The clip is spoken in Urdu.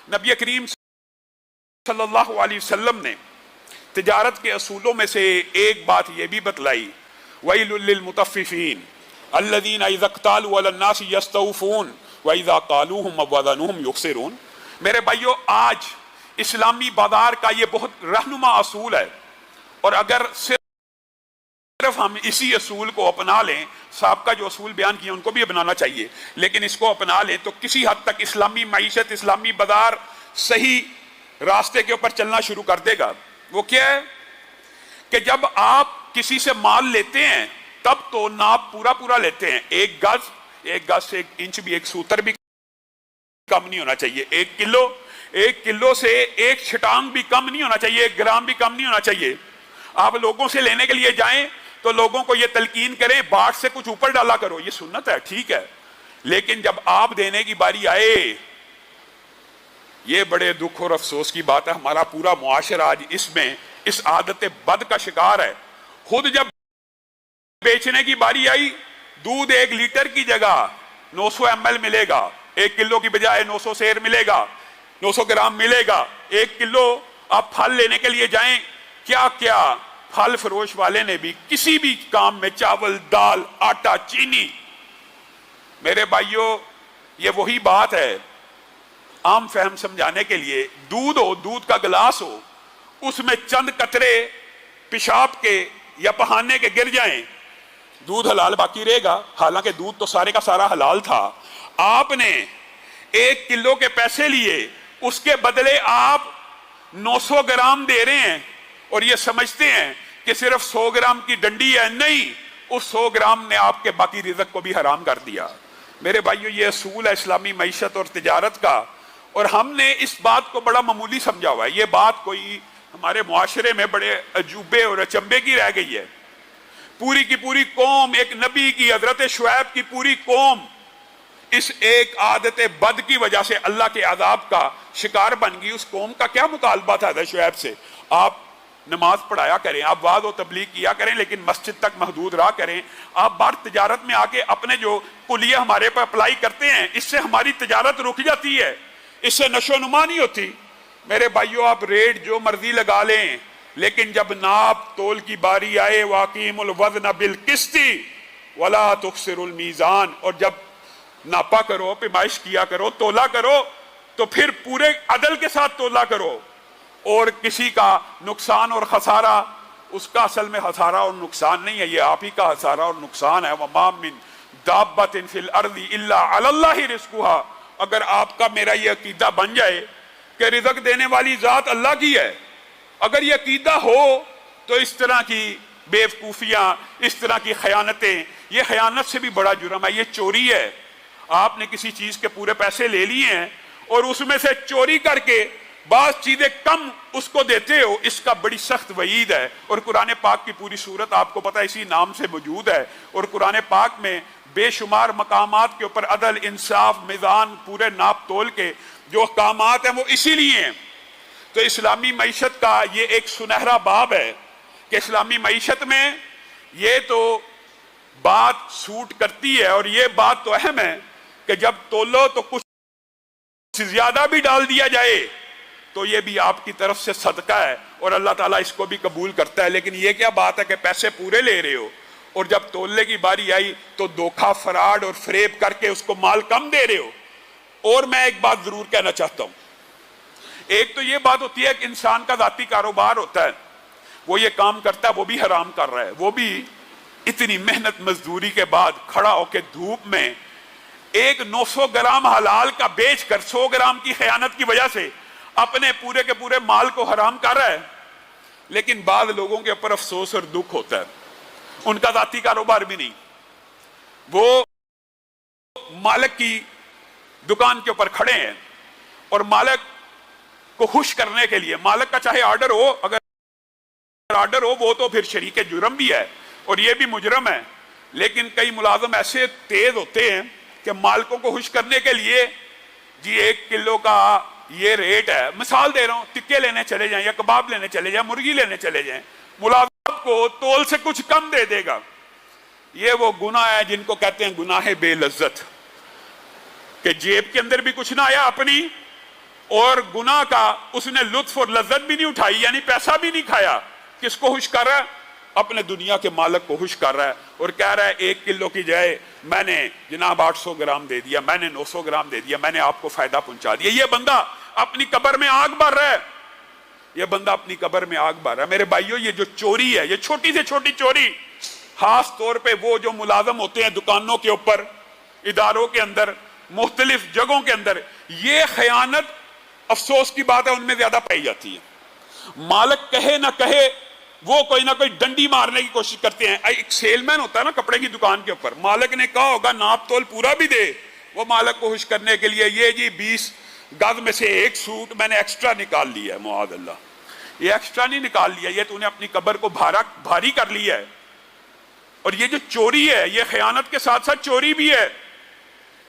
نبی کریم صلی اللہ علیہ وسلم نے تجارت کے اصولوں میں سے ایک بات یہ بھی بتلائی، وَيْلٌ لِّلْمُطَفِّفِينَ الَّذِينَ إِذَا اكْتَالُوا عَلَى النَّاسِ يَسْتَوْفُونَ وَإِذَا قَالُوهُمْ أَوْ وَزَنُوهُمْ يُخْسِرُونَ۔ میرے بھائیو، آج اسلامی بازار کا یہ بہت رہنما اصول ہے، اور اگر صرف ہم اسی اصول کو اپنا لیں، سابقہ جو اصول بیان کیے ان کو بھی اپنانا چاہیے، لیکن اس کو اپنا لیں تو کسی حد تک اسلامی معیشت، اسلامی بازار صحیح راستے کے اوپر چلنا شروع کر دے گا۔ وہ کیا ہے کہ جب آپ کسی سے مال لیتے ہیں تب تو ناپ پورا لیتے ہیں، ایک گز سے 1 انچ بھی، 1 سوتر بھی کم نہیں ہونا چاہیے، 1 کلو سے 1 چھٹانگ بھی کم نہیں ہونا چاہیے، 1 گرام بھی کم نہیں ہونا چاہیے۔ آپ لوگوں سے لینے کے لیے جائیں تو لوگوں کو یہ تلقین کریں باٹ سے کچھ اوپر ڈالا کرو، یہ سنت ہے، ٹھیک ہے، لیکن جب آپ دینے کی باری آئے، یہ بڑے دکھ اور افسوس کی بات ہے، ہمارا پورا معاشرہ آج اس عادت بد کا شکار ہے۔ خود جب بیچنے کی باری آئی، دودھ 1 لیٹر کی جگہ 900 ml ملے گا، 1 کلو کی بجائے 900 سیر ملے گا، 900 گرام ملے گا۔ 1 کلو آپ پھل لینے کے لیے جائیں، کیا پھل فروش والے نے بھی کسی بھی کام میں چاول، دال، آٹا، چینی، میرے بھائیوں یہ وہی بات ہے، عام فہم سمجھانے کے لیے، دودھ ہو، دودھ کا گلاس ہو، اس میں چند قطرے پیشاب کے یا بہانے کے گر جائیں، دودھ حلال باقی رہے گا، حالانکہ دودھ تو سارے کا سارا حلال تھا۔ آپ نے 1 کلو کے پیسے لیے، اس کے بدلے آپ 900 گرام دے رہے ہیں، اور یہ سمجھتے ہیں کہ صرف 100 گرام کی ڈنڈی ہے، نہیں، اس 100 گرام نے آپ کے باقی رزق کو بھی حرام کر دیا۔ میرے بھائیو، یہ اصول ہے اسلامی معیشت اور تجارت کا، اور ہم نے اس بات کو بڑا معمولی سمجھا ہوا ہے۔ یہ بات کوئی ہمارے معاشرے میں بڑے عجوبے اور اچنبے کی رہ گئی ہے۔ پوری کی پوری قوم، ایک نبی کی، حضرت شعیب کی پوری قوم اس ایک عادت بد کی وجہ سے اللہ کے عذاب کا شکار بن گئی۔ اس قوم کا کیا مطالبہ تھا حضرت شعیب سے؟ آپ نماز پڑھایا کریں، آپ وعظ و تبلیغ کیا کریں، لیکن مسجد تک محدود رہا کریں۔ آپ باہر تجارت میں آ کے اپنے جو کلیہ ہمارے پر اپلائی کرتے ہیں، اس سے ہماری تجارت رک جاتی ہے، اس سے نشو و نما نہیں ہوتی۔ میرے بھائیو، آپ ریٹ جو مرضی لگا لیں، لیکن جب ناپ تول کی باری آئے، وَأَقِیمُوا الْوَزْنَ بِالْقِسْطِ وَلَا تُخْسِرُوا الْمِیزَانَ، اور جب ناپا کرو، پیمائش کیا کرو، تولا کرو، تو پھر پورے عدل کے ساتھ تولا کرو، اور کسی کا نقصان اور خسارہ، اس کا اصل میں خسارہ اور نقصان نہیں ہے، یہ آپ ہی کا خسارہ اور نقصان ہے۔ وَمَا مِن دَابَّةٍ فِي الْأَرْضِ إِلَّا عَلَى اللَّهِ رِزْقُهَا۔ اگر آپ کا میرا یہ عقیدہ بن جائے کہ رزق دینے والی ذات اللہ کی ہے، اگر یہ عقیدہ ہو تو اس طرح کی بیوقوفیاں، اس طرح کی خیانتیں، یہ خیانت سے بھی بڑا جرم ہے، یہ چوری ہے۔ آپ نے کسی چیز کے پورے پیسے لے لیے ہیں اور اس میں سے چوری کر کے بعض چیزیں کم اس کو دیتے ہو، اس کا بڑی سخت وعید ہے، اور قرآن پاک کی پوری صورت آپ کو پتہ اسی نام سے موجود ہے، اور قرآن پاک میں بے شمار مقامات کے اوپر عدل، انصاف، میزان، پورے ناپ تول کے جو احکامات ہیں وہ اسی لیے ہیں۔ تو اسلامی معیشت کا یہ ایک سنہرا باب ہے کہ اسلامی معیشت میں یہ تو بات سوٹ کرتی ہے، اور یہ بات تو اہم ہے کہ جب تولو تو کچھ زیادہ بھی ڈال دیا جائے تو یہ بھی آپ کی طرف سے صدقہ ہے، اور اللہ تعالیٰ اس کو بھی قبول کرتا ہے۔ لیکن یہ کیا بات ہے کہ پیسے پورے لے رہے ہو، اور جب تولنے کی باری آئی تو دھوکہ، فراڈ اور فریب کر کے اس کو مال کم دے رہے ہو۔ اور میں ایک بات ضرور کہنا چاہتا ہوں، ایک تو یہ بات ہوتی ہے کہ انسان کا ذاتی کاروبار ہوتا ہے، وہ یہ کام کرتا ہے، وہ بھی حرام کر رہا ہے، وہ بھی اتنی محنت مزدوری کے بعد کھڑا ہو کے دھوپ میں ایک 900 گرام حلال کا بیچ کر 100 گرام کی خیانت کی وجہ سے اپنے پورے کے پورے مال کو حرام کر رہا ہے۔ لیکن بعض لوگوں کے اوپر افسوس اور دکھ ہوتا ہے، ان کا ذاتی کاروبار بھی نہیں، وہ مالک کی دکان کے اوپر کھڑے ہیں، اور مالک کو خوش کرنے کے لیے، مالک کا چاہے آرڈر ہو، اگر آرڈر ہو وہ تو پھر شریک جرم بھی ہے اور یہ بھی مجرم ہے، لیکن کئی ملازم ایسے تیز ہوتے ہیں کہ مالکوں کو خوش کرنے کے لیے، جی 1 کلو کا یہ ریٹ ہے، مثال دے رہا ہوں، ٹکے لینے چلے جائیں یا کباب لینے چلے جائیں، مرغی لینے چلے جائیں، ملازم کو تول سے کچھ کم دے دے گا۔ یہ وہ گناہ ہے جن کو کہتے ہیں گناہ بے لذت، کہ جیب کے اندر بھی کچھ نہ آیا اپنی، اور گناہ کا اس نے لطف اور لذت بھی نہیں اٹھائی، یعنی پیسہ بھی نہیں کھایا. کس کو خوش کر رہا ہے؟ اپنے دنیا کے مالک کو خوش کر رہا ہے اور کہہ رہا ہے 1 کلو کی جائے میں نے جناب 800 گرام دے دیا، میں نے 900 گرام دے دیا، میں نے آپ کو فائدہ پہنچا دیا. یہ بندہ اپنی قبر میں آگ بھر رہا ہے، یہ بندہ اپنی قبر میں آگ بھر رہا ہے. میرے بھائیوں، یہ جو چوری ہے، یہ چھوٹی سے چھوٹی چوری، خاص طور پہ وہ جو ملازم ہوتے ہیں دکانوں کے اوپر، اداروں کے اندر، مختلف جگہوں کے اندر، یہ خیانت افسوس کی بات ہے ان میں زیادہ پائی جاتی ہے. مالک کہے نہ کہے وہ کوئی نہ کوئی ڈنڈی مارنے کی کوشش کرتے ہیں. ایک سیل مین ہوتا ہے نا کپڑے کی دکان کے اوپر، مالک نے کہا ہوگا ناپ تول پورا بھی دے، وہ مالک کو خوش کرنے کے لیے یہ جی 20 گز میں سے ایک سوٹ میں نے ایکسٹرا نکال لیا ہے. معاذ اللہ، یہ ایکسٹرا نہیں نکال لیا، یہ تو نے اپنی قبر کو بھاری کر لیا ہے. اور یہ جو چوری ہے، یہ خیانت کے ساتھ ساتھ چوری بھی ہے.